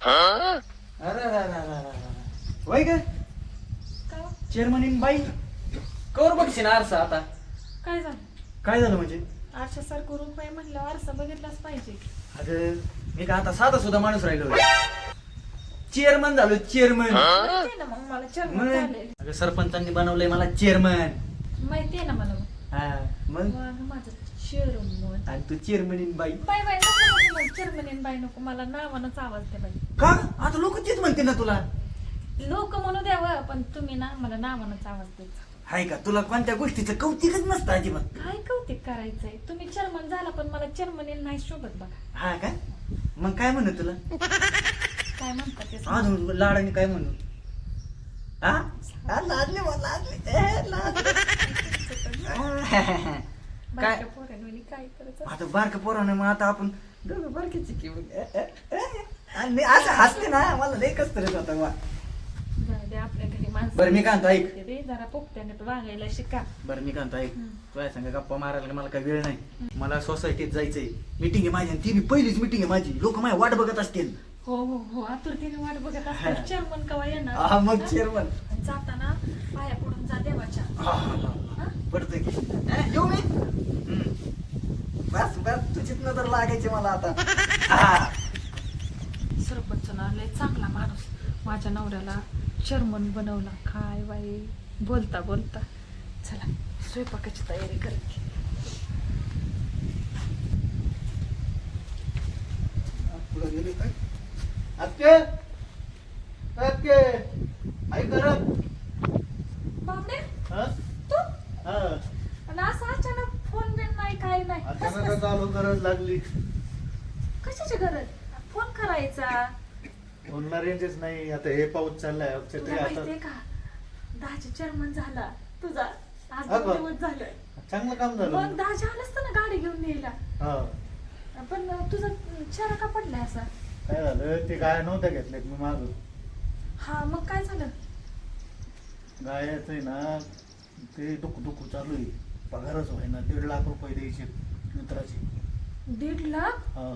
अरे वय ग का? चेअरमन इन बाई कवर बघशील आरसा आता. काय झालं? काय झालं म्हणजे? आरशासारखं रूप आहे म्हणलं आरसा बघितलाच पाहिजे. अगं मी का आता साधा सुद्धा माणूस राहिलो, चेअरमन झालो चेअरमन. माहितीये ना मग मला चेअरमन झाले. अगं सरपंचांनी बनवलंय मला चेअरमन. माहितीये ना मला हा मग मग माझं चेअरमन. आणि तू chairman in by bye bye नको चेअरमन बाय नको, मला नावानच आवाज द्या बाई. का? आता लोक तेच म्हणते ना तुला. लोक म्हणू द्यावं पण तुम्ही ना मला नावानच आवाज द्यायचा. हाय का तुला कोणत्या गोष्टीचं कौतिकच नसतं अजिबात. काय कौतिक करायचंय? तुम्ही चेअरमन झाला पण मला चेअरमन नाही शोभत बघा. हा का? मग काय म्हणू तुला? काय म्हणतात ते अजून लाडाने काय म्हणू? हा लादले लादले. बारक्या पोरांनी काय करायचं? आता बारक पोरानं मग आता आपण दोघं बारकीची की आणि असं हसते ना मला लय कस तरी होता बा. जाऊ दे, आपल्या घरी माणसं. बरं मी काय म्हणतो ऐक. रे जरा पोपट्याने वागायला शिका. बरं मी काय म्हणतो ऐक. तुला सांगा गप्पा मारायला मला काही वेळ नाही. मला सोसायटीत जायचंय, मीटिंग आहे माझी आणि ती बी पहिलीच मीटिंग आहे माझी. लोक माझी वाट बघत असतील. हो हो हो आतुरतेने वाट बघत असतात. चेअरमन कवा येणार? हा मग चेअरमन जाताना पाया पडून जा देवाच्या. हा? पडतंय की येऊ मी. बस बस तुझीच नजर लागायची मला आता. सरपंच ना लय चांगला माणूस माझ्या नवऱ्याला चेअरमन बनवला. काय बाई बोलता बोलता. चला स्वयंपाकाची तयारी करते. पुढे गेली काय अक्के अक्के आई करत बापरे हा तू हा आणि असं अचानक फोन बिन नाही काय नाही. अचानक चालू गरज लागली. कशाची गरज? फोन करायचा. फोनला रेंजच नाही. आता हे पाऊस चाललाय तुला माहितीये का दहाचे चेअरमन झाला तुझा आज हा 2 का? दिवस झालं. चांगलं काम झालं. मग 10 आलं असतं ना गाडी घेऊन न्यायला. हा पण तुझा चेहरा का पडलाय असा? काय झालं ते गाय नव्हत्या घेतल्यात मी माग. हा मग काय झालं? गायाच आहे ना ते दुखू चालू आहे. पगारच व्हायना. 1.5 लाख रुपये द्यायचे मित्राचे. 1.5 लाख? हा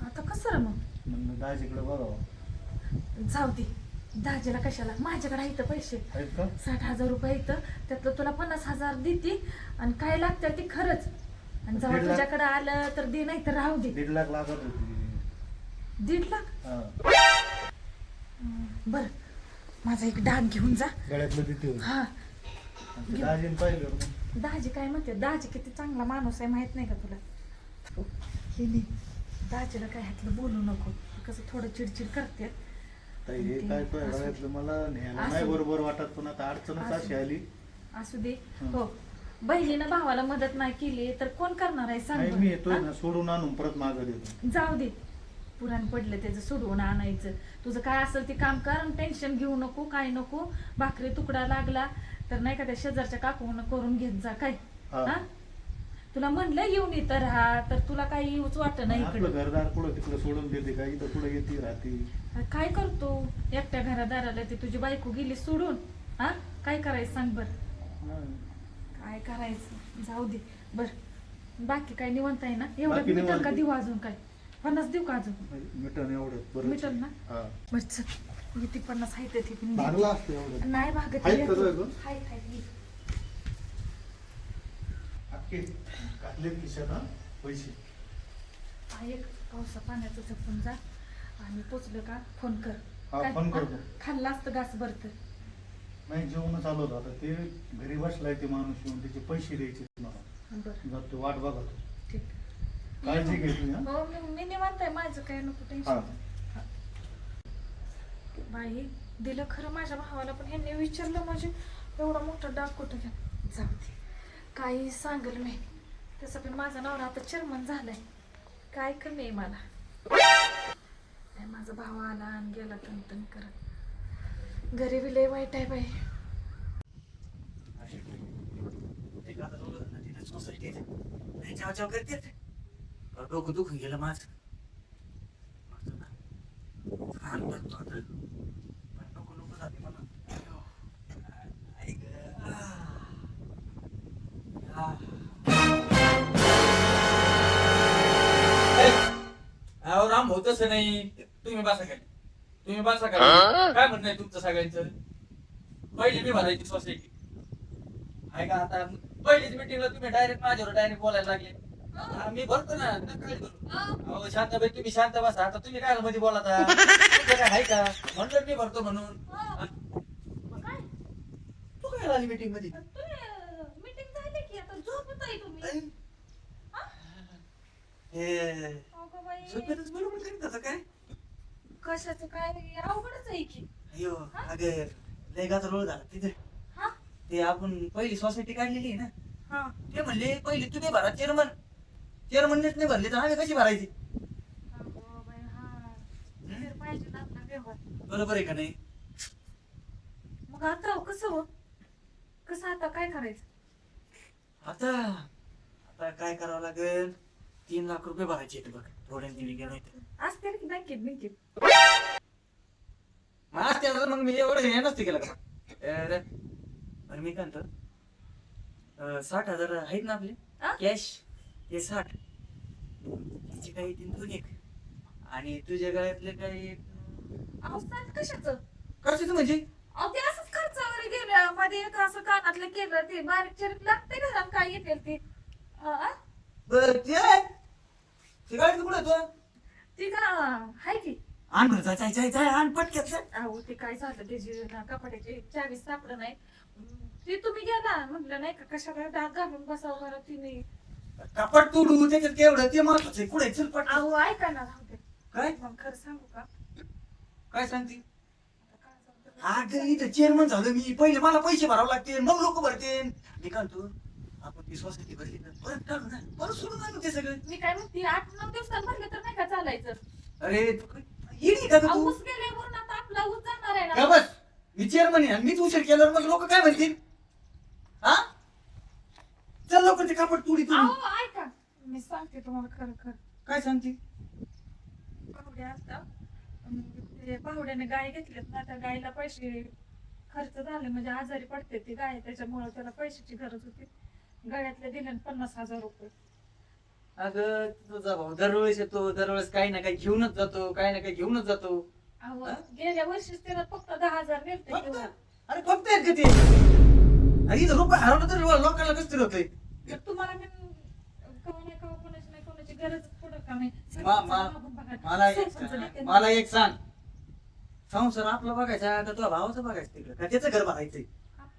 आता कसं रे मग? म्हणलं दाजीकडे बघावं. जाऊ दे दाजीला कशाला, माझ्याकडे आहेत पैसे आहेत का? 60,000 रुपये आहेत. त्यातलं तुला 50,000 देते आणि काय लागतं ते खरंच. आणि जेव्हा 1.5 लाख? तुझ्याकडे आलं तर दे नाही तर राहू दे. 1.5 लाख लागत होती. 1.5 लाख? हा बर माझा एक डाग घेऊन जा. गळ्यातलं तिथे हा दाजीने पाहिलं मग. दाजी काय म्हणते? दाजी किती चांगला माणूस आहे माहित नाही का तुला? हे नाही, दाजीला काय ह्यातलं बोलू नको. कसं थोडं चिडचिड करते. ताई, हे काय तो गळ्यातलं मला न्यायला नाही बरोबर वाटत. पण आता अडचणच अशी आली. असू दे. हो बहिणीनं भावाला मदत नाही केली तर कोण करणार आहे सांग नाही बरं? मी येतोय हा? ना सोडून आणून परत मागं देतो. जाऊ दे पुराण पडलं त्याचं सोडवून आणायचं. तुझं काय असेल ते काम कर आणि टेन्शन घेऊ नको काय नको. भाकरी तुकडा लागला तर नाही का त्या शेजारच्या काकून करून घेत जा काय. हा. हा तुला म्हणलं येऊन इथं राहा तर तुला काही येऊच वाटत नाही आपलं इकडे. घरदार कुठं तिकडे सोडून देते का? इथं कुठं येते राहते. काय करतो एकट्या घरादाराला? ते तुझी बायको गेली सोडून. हा काय करायचं सांग बर? हा. काय करायचं जाऊ दे. बर बाकी काय निवंत आहे ना? एवढं बाकी मिटल निवांत का? आहे. देऊ अजून काय? 50 देऊ का अजून? मिटन एवढं परत. मिटल ना? हा. बर चल किती 50 आहे ते पण दे. भागला असतं एवढं. नाही भागत. आहेत का तुझ्याकडं? हाय हाय घे. अख्खे घातलेत खिशात हा पैसे. हा, एक पावसा पाण्याचं जपून जा आणि पोचलं का फोन कर. हा, काय? फोन करतो. खाल्लं असतं घास भरत. नाही जेवणच आलो होतं. आता ते घरी बसलाय ते माणूस येऊन त्याचे पैसे द्यायचे मला. बर जातो वाट बघा. ठीक. काळजी घे तुम्ही हा. हो मी निवांत आहे. माझं काय नको हा. टेन्शन. बाई दिलं खरं माझ्या भावाला पण ह्यांनी विचारलं म्हणजे एवढा मोठा डाग कुठं घ्या. जाऊ दे काही सांगेल मी. तसं पण माझा नवरा आता चेअरमन झालाय. काय कमी आहे मला? नाही, माझा भाव आला आणि गेला तन करत. गरीबी लय वाईट आहे बाई. डोकं दुखून गेलं माझं. नको नको झाली मला. राम होतच नाही. तुम्ही बसा खाली. तुम्ही बसा खाली. काय म्हणणं आहे तुमचं सगळ्यांचं? पहिली मी भरायची सोसायटी आहे का? आता पहिलीच मिटिंगला तुम्ही माझ्यावर डायरेक्ट बोलायला लागले. मी भरतो ना, नका काळजी करू. अहो शांताबाई, तुम्ही शांत बसा. आता तुम्ही काय मध्ये बोलाता? तुमचं काय आहे का? म्हणलं मी भरतो म्हणून. मग काय तू काय आली मीटिंग मध्ये? मीटिंग झाली की आता झोपत आहे तुम्ही. अगं बाई, झोपेतच बरोबर करीत होता काय? कशाचं काय अवघडच आहे की. अयो अगं लय गाचा रोळ झाला तिथे. हा ते आपण पहिली सोसायटी काढलेली आहे ना, हा ते म्हणले पहिले तुम्ही भरा चेअरमन. चेअरमननेच नाही भरले तर आम्ही कशी भरायची? अगं बाई, हा तर पाहिजे ना आपला व्यवहार. बरोबर आहे का नाही? मग आता कसं हो, कसं आता काय करायचं? आता आता काय करावं लागेल? 3 लाख रुपये भरायचे आहेत बघ. थोड्या दिली गेलो असते की बँकेत आज त्याला मग मी एवढं हे नसते केलं का? बरं मी काय म्हणतो, 60,000 आहेत ना आपले आ? कॅश. हे 60 तिचे काही 3 एक आणि तुझ्या गळ्यातले काही अवसान कशाचं? कशाचं म्हणजे? अहो ते असंच खर्चावर गेलं मध्ये एक असं कानातलं केलं ते बारीक चिरीक लागते घरात काय येतील ते. बरं ते गाडी कुठं तू? ती का हाय की. आण बरं, जाय आण पटक्यात. अहो ते काय झालं त्याची कपाट्याची चावी सापडं नाही. ते तुम्ही गेला म्हटलं नाही का कशाला डाग घालून बसावं घरात तिने. कपाट तोडू त्याच्यात केवढं ते महत्वाचं आहे. कुठे चल पट. अहो ऐका ना राहू दे. काय मग खरं सांगू का? काय सांगते? आता काय सांगतो? अगं इथं चेअरमन झालो मी. पहिले मला पैसे भरावे लागतील, मग लोक भरतील. मी काय म्हणतो, आपण ती सोसायटी भरली तर परत काढू ना, परत सोडून आणू ते सगळं. मी काय म्हणते 8-9 दिवसात भरले तर नाही का चालायचं? अरे तू येडी का ग अहो, तू? ऊस गेल्यावरून आता आपला ऊस जाणार आहे का ना. बस मी चेअरमन आहे आणि मीच उशीर केल्यावर मग लोक काय म्हणतील? हा चल लवकर ते कापड तुडी तू. अहो ऐका, मी सांगते तुम्हाला खरं खरं. काय सांगते? पाहुड्या असता ते पाहुड्याने गाय घेतल्यात ना, त्या गायला पैसे खर्च झाले म्हणजे आजारी पडते ती गाय, त्याच्यामुळे त्याला पैशाची गरज होती. गळ्यातले दिले 50,000 रुपये. अगं तुझा भाऊ दरवेळेस येतो, दरवेळेस काही ना काही घेऊनच जातो, काही ना काही घेऊनच जातो. अहो हा? गेल्या वर्षीच त्याला फक्त 10,000 फक्त मिळते. अरे फक्त आहेत का ते? अरे इथं रुपये हरवलं तर लोकांना कसं तरी होतंय. तर तुम्हाला मी कवा नाही कवा कोणाची नाही कोणाची गरज पडत का नाही. मला एक सांग, संसार आपला बघायचा का तुझ्या भावाचं बघायचं तिकडे का त्याचं घर भरायचंय?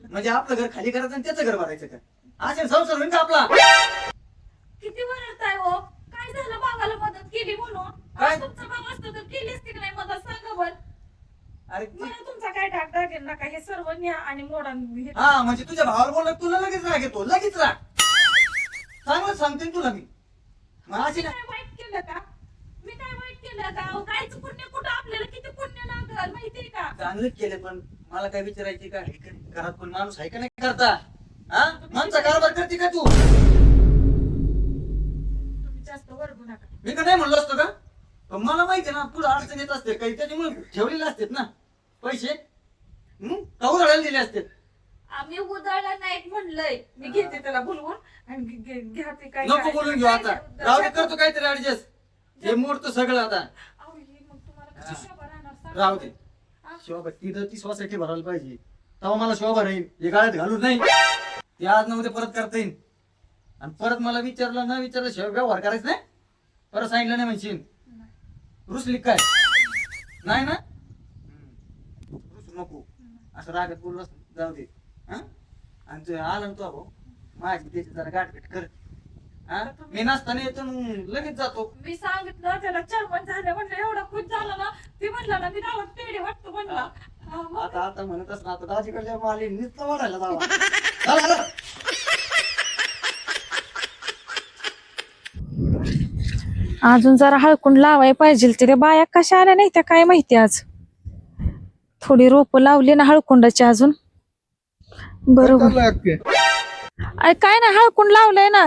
म्हणजे आपलं घर खाली करायचं आणि त्याचं घर भरायचं का? असे संसार होईल का आपला? किती वरडताय हो? काय झालं भावाला मदत केली म्हणून? काय? तुमचा भाव असतं तर केली असती की नाही मदत? सांगा बरं. अरे ती- मला तुमचा काय डाग दागेल नका, हे सर्व न्या आणि मोडा. हा म्हणजे तुझ्या भावाला बोलला तुला लगेच राग येतो, लगेच राग. चांगलं सांगते तुला मी. मला मी अशी काय वाईट केलं का? मी काय वाईट केलं का? अहो, गायचं पुण्य कुठं आपल्याला किती पुण्य लागल माहितीये का? चांगलंच केलं, पण मला काय विचारायची का हे काय घरात कोण माणूस आहे का नाही करता? हा माणसा कारभार करते का तू? तुम्ही जास्त वरडू नका. मी का नाही म्हणलो असतो का? पण मला माहिती आहे ना पुढे अडचण येत असते काही, त्याच्यामुळे ठेवलेले असतात ना पैसे. का उधळायला दिले असते? आम्ही उदाळला नाही म्हणलंय. मी घेते त्याला बोलवून आणि घ्या ते काय नको बोलून घेऊ आता. राहू दे, करतो काहीतरी ऍडजस्ट. हे मोडतो सगळं आता. अहो, हे मग तुम्हाला कशी शोभा राहणार सांगा. राहू दे. हा? शोभा तिथं ती सोसायटी भरायला पाहिजे, तेव्हा मला शोभा राहील. हे गाळ्यात घालून नाही ते आज न उद्या परत करता येईल. आणि परत मला विचारलं न विचारलं शिवाय व्यवहार करायचं नाही. परत सांगितलं नाही म्हणशील नाही. रुसली काय? नाही ना? रुसू नको. असं रागत बोललो जाऊ दे. हा? आणि तू आला ना तो भाऊ माझी त्याची जरा गाठभेट कर. हा मी नसताना येतो मग लगेच जातो. मी सांगितलं त्याला चर्मन झालं म्हणलं, एवढा खुश झाला ना. ती म्हणला ना मी गावात पेढे वाटतो म्हणला. हा, मग आता म्हणतच ना आता दाजीकडल्या माली नुसतं वाढायला जावा. चला, चला. अजून जरा हळकुंड लावाय पाहिजे तरी बाया कशा आल्या नाही त्या काय माहिती. आज थोडी रोप लावली ना हळकुंडाची अजून. बरोबर काय नाही हळकुंड लावलंय ना.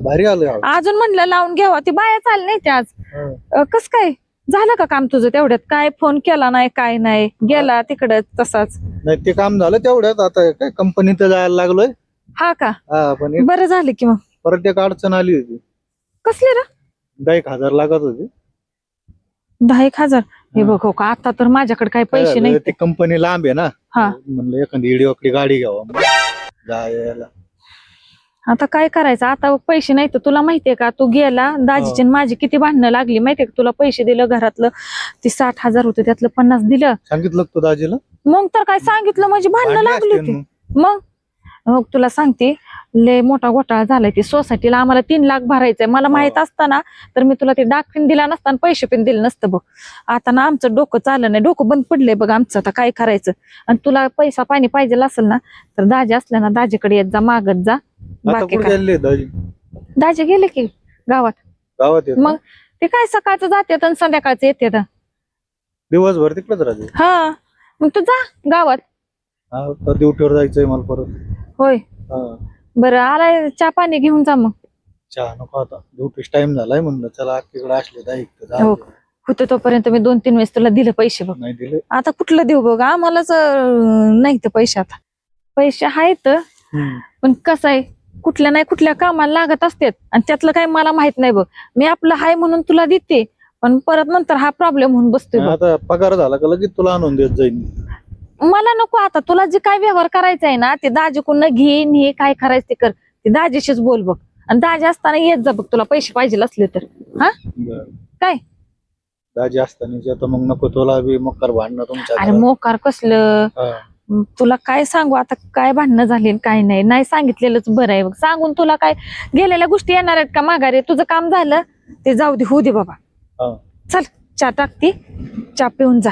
भारी आलं. अजून म्हणलं लावून घ्यावा, ती बाया चालली नाही ते आज. कस काय झालं का काम तुझं तेवढ्यात? काय फोन केला नाही काय नाही, गेला तिकडं तसाच. नाही ते काम झालं तेवढ्यात, आता काय कंपनीत जायला लागलोय. हा का? हा पण बरं झालं की मग. परत एक अडचण आली होती. कसली रे? 10,000 लागत होती. 10,000 हे बघ हो का, आता तर माझ्याकडे काही काय पैसे झालं, नाही. ते कंपनी लांब आहे ना, हा. म्हणलं एखादी इडिओकली गाडी घ्यावं जायला. आता काय करायचं, आता पैसे नाही तर तुला माहितीये का, तू गेला दाजीची आणि माझी किती भांडणं लागली माहितीये का तुला. पैसे दिलं घरातलं, ते 60,000 होते त्यातलं 50 दिलं. सांगितलं का तू दाजीला? मग तर काय सांगितलं, म्हणजे भांडणं भांडले लागली असतील होती. मग तुला सांगते, लय मोठा घोटाळा झालाय. ती सोसायटीला आम्हाला 3 लाख भरायचंय. मला माहित असताना तर मी तुला ते डाक पिन दिला नसता आणि पैसे पिन दिले नसतं बघ. आता ना आमचं डोकं चाललं नाही, डोकं बंद पडलंय बघ आमचं. आता काय करायचं. आणि तुला पैसा पाणी पाहिजे असेल ना तर दाजी असल्या ना दाजीकडे येत जा, मागत जा. आता बाकी कुठे काय, गेले दाजी? दाजी गेले की गावात. गावात येत मग ते काय सकाळचं जातात आणि संध्याकाळचं येतात. दिवसभर तिकडेच राहते? हा, मग तू जा गावात. हा, तर ड्युटीवर जायचंय मला परत. होय, हा. बरं आलाय, चहा पाणी घेऊन जा मग. चहा नको आता, ड्युटीच टाइम झालाय, म्हणलं चला तिकडे असले हो, होतं तोपर्यंत मी 2-3 वेळेस तुला दिले पैसे बघ. नाही दिले. आता कुठलं देऊ बघ, आम्हालाच नाही तर पैसे. आता पैसे आहेत पण कसं आहे, कुठल्या नाही कुठल्या कामाला लागत असतात आणि त्यातलं काही मला माहित नाही बघ. मी आपलं हाय म्हणून तुला देते, पण परत नंतर हा प्रॉब्लेम होऊन बसतोय बघ. आता पगार झाला का लगेच तुला आणून देत जाईन. मला नको आता, तुला जे काय व्यवहार करायचा आहे ना ते दाजीकडून घेईन, हे काय करायचं ते कर. ते दाजीशीच बोल बघ, आणि दाजी असताना येत जा बघ तुला पैसे पाहिजे असले तर. हा काय दाजी असताना येतो, मग नको तुला बी मकर भांडणं तुमच्या अरे घरात. मोकार कसलं, हा. तुला काय सांगू आता, काय भांडणं झाली काय नाही. नाही सांगितलेलंच बरं आहे बघ. सांगून तुला काय गेलेल्या गोष्टी येणार आहेत का माघारी. तुझं काम झालं ते जाऊ दे, होऊ दे बाबा. हा. चल चहा टाकती, चहा पिऊन जा.